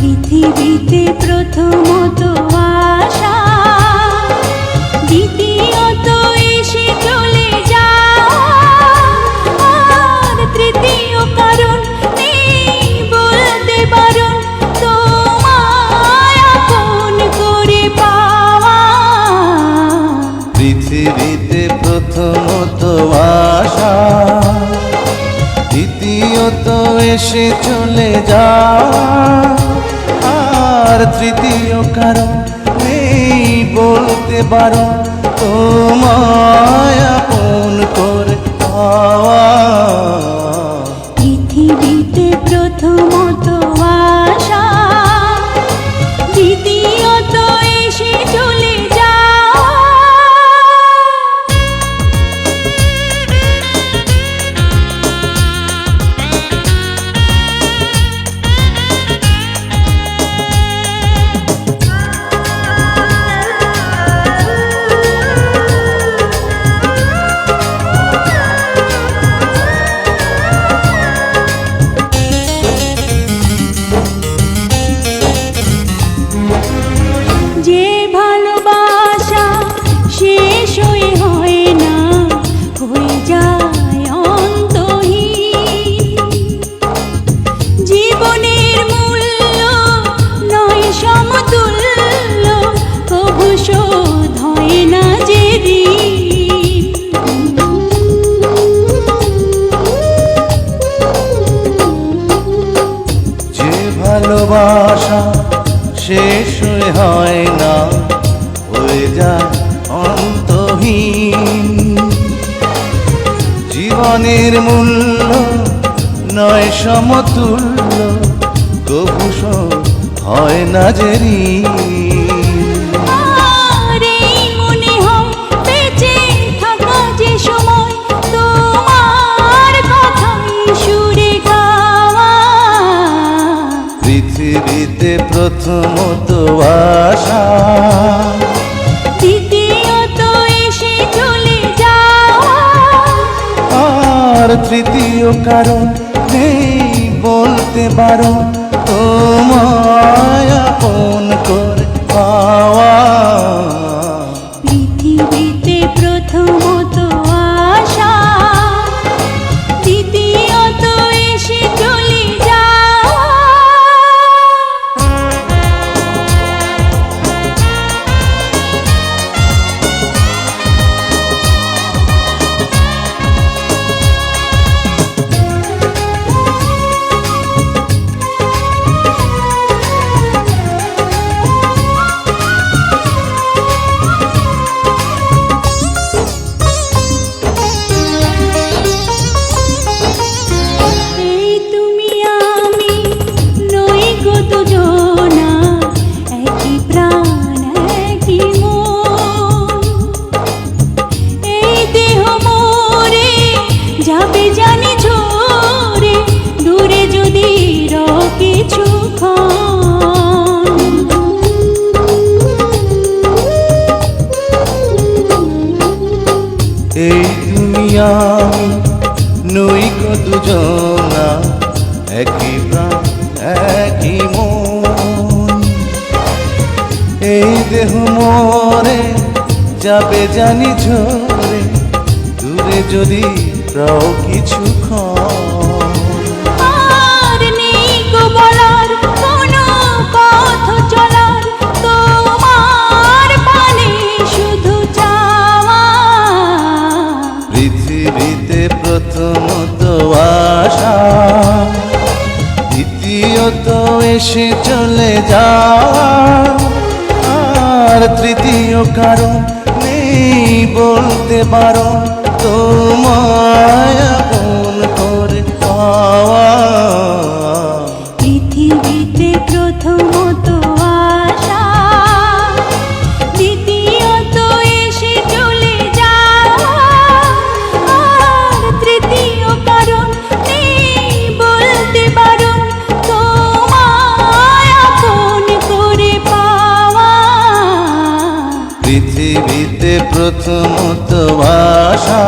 পৃথিবীতে প্রথমত আশা, দ্বিতীয়ত এসে চলে যাওয়া, আর তৃতীয় কারণ নেই বলতে বারণ তোমায় আপন করে পাওয়া। পৃথিবীতে প্রথমত আশা, দ্বিতীয়ত এসে চলে যাওয়া, আর তৃতীয় কারণ নেই বলতে বারণ তোমায় আপন করে পাওয়া। পৃথিবীতে প্রথমত আশা, দ্বিতীয়ত এসে চলে যাওয়া। যে ভালোবাসা শেষ হয়ে হয় না, হয়ে যায় অন্তহীন, জীবনের মূল্য নয় সমতুল্য, কভু শোধ হয় না যে ঋণ। যে ভালোবাসা শেষ হয় না, হয়ে যায় অন্তহীন, জীবনের মূল্য নয় সমতুল্য, কভু শোধ হয় না যে ঋণ। আর এই মনে হয় বেঁচে থাকা যে সময় তোমার কথাই সুরে গাওয়া। পৃথিবীতে প্রথমত আশা, দ্বিতীয়ত এসে চলে যাওয়া, আর তৃতীয় কারণ নেই বলতে বারণ তোমায় আপন করে পাওয়া। পৃথিবীতে প্রথমত আশা, দ্বিতীয়ত এসে চলে যাওয়া। এই তুমি আমি নই গো দুজনা, একই প্রাণ একই মন, এই দেহ মোরে যাবে জানি ঝরে, দূরে যদি রও কিছুক্ষণ। এই তুমি আমি নই গো দুজনা, একই প্রাণ একই মন, এই দেহ মরে যাবে জানি ঝরে, দূরে যদি রও কিছুক্ষণ। আর নেই গো বলার কোনো পথ চলার, তোমার পানে শুধু চাওয়া। পৃথিবীতে প্রথমত আশা, দ্বিতীয়ত এসে চলে যাওয়া, আর তৃতীয় কারণ নেই বলতে বারণ তোমায় আপন করে পাওয়া। পৃথিবীতে প্রথমত আশা, দ্বিতীয়ত এসে চলে যাওয়া, আর তৃতীয় কারণ নেই বলতে বারণ তোমায় আপন করে পাওয়া। পৃথিবীতে প্রথমত আশা,